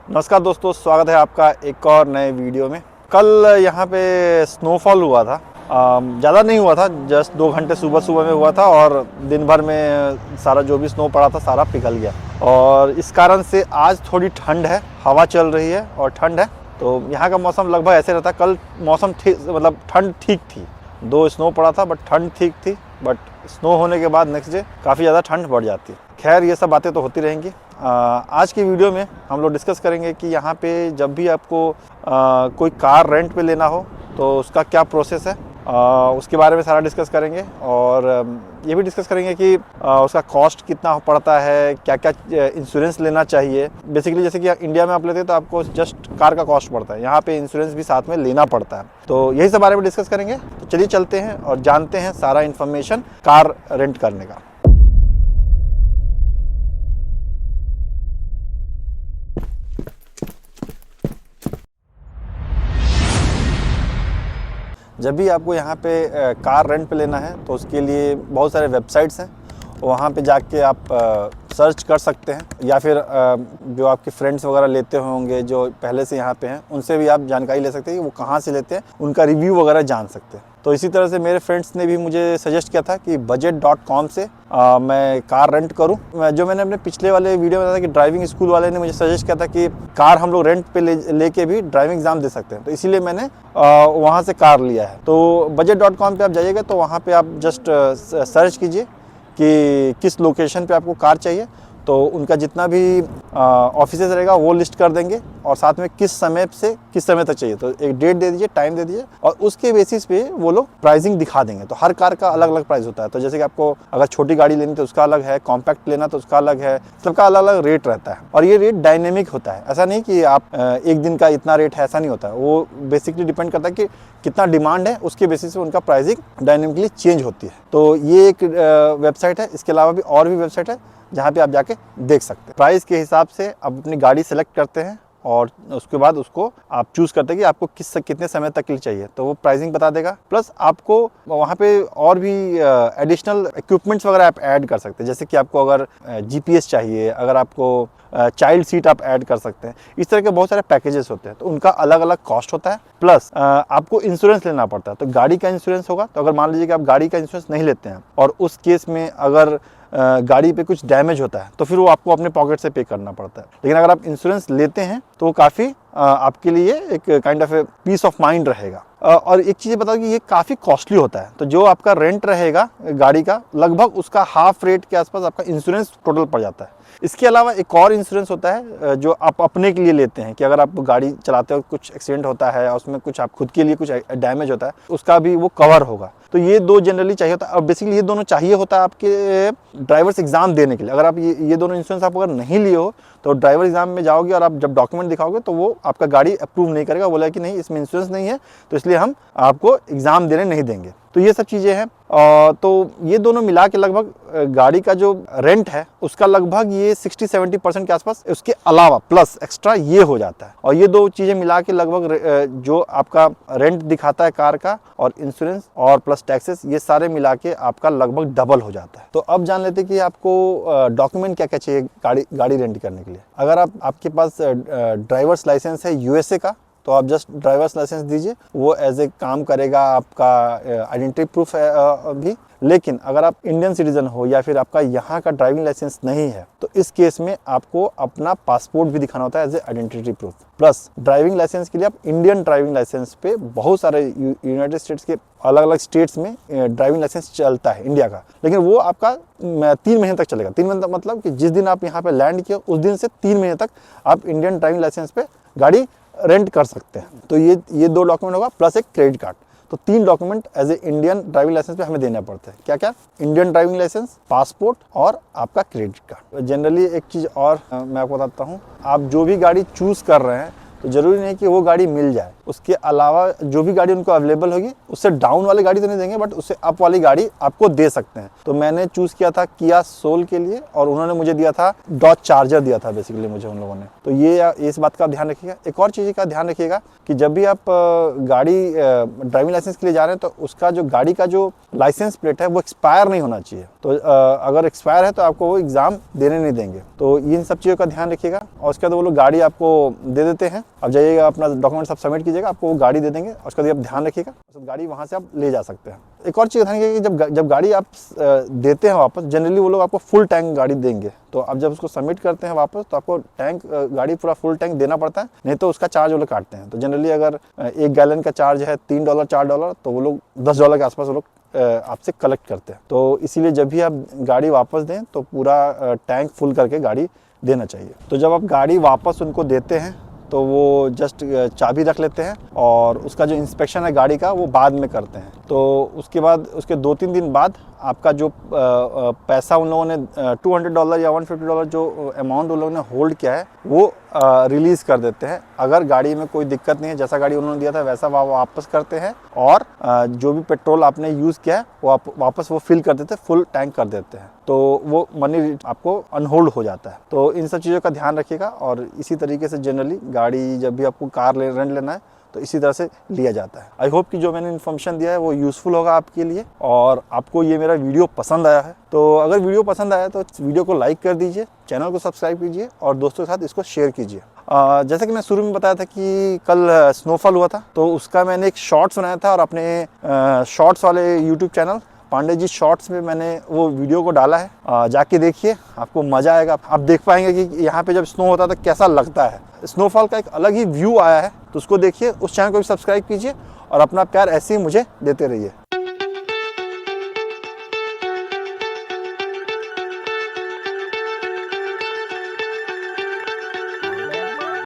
नमस्कार दोस्तों, स्वागत है आपका एक और नए वीडियो में। कल यहाँ पे स्नोफॉल हुआ था। ज़्यादा नहीं हुआ था, जस्ट 2 घंटे सुबह सुबह में हुआ था और दिन भर में सारा जो भी स्नो पड़ा था सारा पिघल गया। और इस कारण से आज थोड़ी ठंड है, हवा चल रही है और ठंड है। तो यहाँ का मौसम लगभग ऐसे रहता। कल मौसम ठीक, मतलब ठंड ठीक थी, 2 स्नो पड़ा था बट ठंड ठीक थी। बट स्नो होने के बाद नेक्स्ट डे काफ़ी ज़्यादा ठंड बढ़ जाती है। खैर, ये सब बातें तो होती रहेंगी। आज की वीडियो में हम लोग डिस्कस करेंगे कि यहाँ पे जब भी आपको कोई कार रेंट पे लेना हो तो उसका क्या प्रोसेस है, उसके बारे में सारा डिस्कस करेंगे। और ये भी डिस्कस करेंगे कि उसका कॉस्ट कितना पड़ता है, क्या क्या इंश्योरेंस लेना चाहिए। बेसिकली जैसे कि इंडिया में आप लेते हैं तो आपको जस्ट कार का कॉस्ट पड़ता है, यहाँ पे इंश्योरेंस भी साथ में लेना पड़ता है। तो यही सब बारे में डिस्कस करेंगे। तो चलिए चलते हैं और जानते हैं सारा इन्फॉर्मेशन कार रेंट करने का। जब भी आपको यहाँ पे कार रेंट पे लेना है तो उसके लिए बहुत सारे वेबसाइट्स हैं, वहाँ पे जाके आप सर्च कर सकते हैं। या फिर जो आपके फ्रेंड्स वगैरह लेते होंगे जो पहले से यहाँ पे हैं, उनसे भी आप जानकारी ले सकते हैं कि वो कहाँ से लेते हैं, उनका रिव्यू वगैरह जान सकते हैं। तो इसी तरह से मेरे फ्रेंड्स ने भी मुझे सजेस्ट किया था कि budget.com से मैं कार रेंट करूं। जो मैंने अपने पिछले वाले वीडियो में बताया कि ड्राइविंग स्कूल वाले ने मुझे सजेस्ट किया था कि कार हम लोग रेंट पे लेके भी ड्राइविंग एग्जाम दे सकते हैं, तो इसीलिए मैंने वहाँ से कार लिया है। तो budget.com पे आप जाइएगा तो वहाँ पे आप जस्ट सर्च कीजिए कि किस लोकेशन पे आपको कार चाहिए, तो उनका जितना भी ऑफिसेज रहेगा वो लिस्ट कर देंगे और साथ में किस समय से किस समय तक चाहिए, तो एक डेट दे दीजिए, टाइम दे दीजिए और उसके बेसिस पे वो लोग प्राइसिंग दिखा देंगे। तो हर कार का अलग अलग प्राइस होता है। तो जैसे कि आपको अगर छोटी गाड़ी लेनी तो उसका अलग है, कॉम्पैक्ट लेना तो उसका अलग है, सबका अलग अलग रेट रहता है। और ये रेट डायनेमिक होता है, ऐसा नहीं कि आप एक दिन का इतना रेट है, ऐसा नहीं होता है। वो बेसिकली डिपेंड करता है कि कितना डिमांड है, उसके बेसिस पे उनका प्राइसिंग डायनेमिकली चेंज होती है। तो ये एक वेबसाइट है। इसके अलावा भी और भी वेबसाइट है जहाँ पे आप जाके देख सकते हैं। प्राइस के हिसाब से आप अपनी गाड़ी सेलेक्ट करते हैं और उसके बाद उसको आप चूज़ करते हैं कि आपको कितने समय तक के लिए चाहिए, तो वो प्राइसिंग बता देगा। प्लस आपको वहाँ पे और भी एडिशनल इक्विपमेंट्स वगैरह आप ऐड कर सकते हैं। जैसे कि आपको अगर GPS चाहिए, अगर आपको चाइल्ड सीट आप ऐड कर सकते हैं। इस तरह के बहुत सारे पैकेजेस होते हैं, तो उनका अलग अलग कॉस्ट होता है। प्लस आपको इंश्योरेंस लेना पड़ता है। तो गाड़ी का इंश्योरेंस होगा, तो अगर मान लीजिए कि आप गाड़ी का इंश्योरेंस नहीं लेते हैं और उस केस में अगर गाड़ी पे कुछ डैमेज होता है तो फिर वो आपको अपने पॉकेट से पे करना पड़ता है। लेकिन अगर आप इंश्योरेंस लेते हैं तो वो काफ़ी आपके लिए एक kind of peace of mind रहेगा। और एक चीज़ बताओ कि ये काफ़ी कॉस्टली होता है। तो जो आपका रेंट रहेगा गाड़ी का, लगभग उसका हाफ रेट के आसपास आपका इंश्योरेंस टोटल पड़ जाता है। इसके अलावा एक और इंश्योरेंस होता है जो आप अपने के लिए लेते हैं कि अगर आप गाड़ी चलाते हो, कुछ एक्सीडेंट होता है और उसमें कुछ आप खुद के लिए कुछ डैमेज होता है, उसका भी वो कवर होगा। तो ये 2 जनरली चाहिए होता है। और बेसिकली ये दोनों चाहिए होता है आपके ड्राइवर्स एग्जाम देने के लिए। अगर आप ये दोनों इंश्योरेंस आप अगर नहीं लिए हो तो ड्राइवर एग्जाम में जाओगे और आप जब डॉक्यूमेंट दिखाओगे तो वो आपका गाड़ी अप्रूव नहीं करेगा, बोला कि नहीं इसमें इंश्योरेंस नहीं है, तो इसलिए हम आपको एग्जाम देने नहीं देंगे। तो ये सब चीज़ें हैं। तो ये दोनों मिला के लगभग गाड़ी का जो रेंट है उसका लगभग ये 60-70% के आसपास, उसके अलावा प्लस एक्स्ट्रा ये हो जाता है। और ये 2 चीज़ें मिला के लगभग जो आपका रेंट दिखाता है कार का, और इंश्योरेंस और प्लस टैक्सेस, ये सारे मिला के आपका लगभग डबल हो जाता है। तो अब जान लेते हैं कि आपको डॉक्यूमेंट क्या क्या चाहिए गाड़ी रेंट करने के लिए। अगर आपके पास ड्राइवर्स लाइसेंस है USA का, तो आप जस्ट ड्राइवर्स लाइसेंस दीजिए, वो एज ए काम करेगा आपका आइडेंटिटी प्रूफ भी। लेकिन अगर आप इंडियन सिटीजन हो या फिर आपका यहाँ का ड्राइविंग लाइसेंस नहीं है, तो इस केस में आपको अपना पासपोर्ट भी दिखाना होता है as a identity proof. Plus driving licence के लिए आप इंडियन ड्राइविंग लाइसेंस पे बहुत सारे यूनाइटेड स्टेट्स के अलग अलग स्टेट्स में ड्राइविंग लाइसेंस चलता है इंडिया का, लेकिन वो आपका 3 महीने तक चलेगा। 3 महीने मतलब कि जिस दिन आप यहाँ पे लैंड किए उस दिन से 3 महीने तक आप इंडियन ड्राइविंग लाइसेंस पे गाड़ी रेंट कर सकते हैं। तो ये 2 डॉक्यूमेंट होगा प्लस एक क्रेडिट कार्ड। तो 3 document as a Indian driving licence पे हमें देना पड़ता है। क्या क्या? इंडियन ड्राइविंग लाइसेंस, पासपोर्ट और आपका क्रेडिट कार्ड। जनरली एक चीज़ और मैं आपको बताता हूँ, आप जो भी गाड़ी चूज़ कर रहे हैं तो ज़रूरी नहीं कि वो गाड़ी मिल जाए। उसके अलावा जो भी गाड़ी उनको अवेलेबल होगी उससे डाउन वाली गाड़ी तो नहीं देंगे, बट उससे अप वाली गाड़ी आपको दे सकते हैं। तो मैंने चूज़ किया था किया सोल के लिए, और उन्होंने मुझे दिया था डॉज चार्जर दिया था बेसिकली मुझे उन लोगों ने। तो ये इस बात का ध्यान रखिएगा। एक और चीज़ का ध्यान रखिएगा कि जब भी आप गाड़ी ड्राइविंग लाइसेंस के लिए जा रहे हैं तो उसका जो गाड़ी का जो लाइसेंस प्लेट है वो एक्सपायर नहीं होना चाहिए। तो अगर एक्सपायर है तो आपको वो एग्ज़ाम देने नहीं देंगे। तो इन सब चीज़ों का ध्यान रखिएगा। और उसके बाद वो लोग गाड़ी आपको दे देते हैं, आप जाइएगा अपना डॉक्यूमेंट सब सबमिट कीजिएगा, आपको वो गाड़ी दे देंगे। उसके बाद आप ध्यान रखिएगा, उस गाड़ी वहाँ से आप ले जा सकते हैं। एक और चीज़ ध्यान रखिएगा कि जब गाड़ी आप देते हैं वापस, जनरली वो लोग आपको फुल टैंक गाड़ी देंगे। तो आप जब उसको सबमिट करते हैं वापस तो आपको टैंक गाड़ी पूरा फुल टैंक देना पड़ता है, नहीं तो उसका चार्ज वो लोग काटते हैं। तो जनरली अगर 1 गैलन का चार्ज है $3 $4, तो वो लोग $10 के आसपास वो लोग आपसे कलेक्ट करते हैं। तो इसीलिए जब भी आप गाड़ी वापस दें तो पूरा टैंक फुल करके गाड़ी देना चाहिए। तो जब आप गाड़ी वापस उनको देते हैं तो वो जस्ट चाबी रख लेते हैं और उसका जो इंस्पेक्शन है गाड़ी का वो बाद में करते हैं। तो उसके बाद उसके 2-3 दिन बाद आपका जो पैसा उन लोगों ने $200 या $150 जो अमाउंट उन लोगों ने होल्ड किया है वो रिलीज़ कर देते हैं। अगर गाड़ी में कोई दिक्कत नहीं है, जैसा गाड़ी उन्होंने दिया था वैसा वापस करते हैं, और जो भी पेट्रोल आपने यूज़ किया है वो आप वापस वो फिल कर देते हैं, फुल टैंक कर देते हैं। तो वो मनी आपको अनहोल्ड हो जाता है। तो इन सब चीज़ों का ध्यान रखिएगा। और इसी तरीके से जनरली गाड़ी जब भी आपको कार रेंट लेना है तो इसी तरह से लिया जाता है। आई होप कि जो मैंने इन्फॉर्मेशन दिया है वो यूज़फुल होगा आपके लिए, और आपको ये मेरा वीडियो पसंद आया है। तो अगर वीडियो पसंद आया तो वीडियो को लाइक कर दीजिए, चैनल को सब्सक्राइब कीजिए और दोस्तों के साथ इसको शेयर कीजिए। जैसे कि मैं शुरू में बताया था कि कल स्नोफॉल हुआ था, तो उसका मैंने एक शॉर्ट्स बनाया था और अपने शॉर्ट्स वाले YouTube channel Pandey ji shorts में मैंने वो वीडियो को डाला है। जाके देखिए, आपको मज़ा आएगा। आप देख पाएंगे कि यहाँ पे जब स्नो होता है तो कैसा लगता है। स्नोफॉल का एक अलग ही व्यू आया है, तो उसको देखिए। उस चैनल को भी सब्सक्राइब कीजिए और अपना प्यार ऐसे ही मुझे देते रहिए।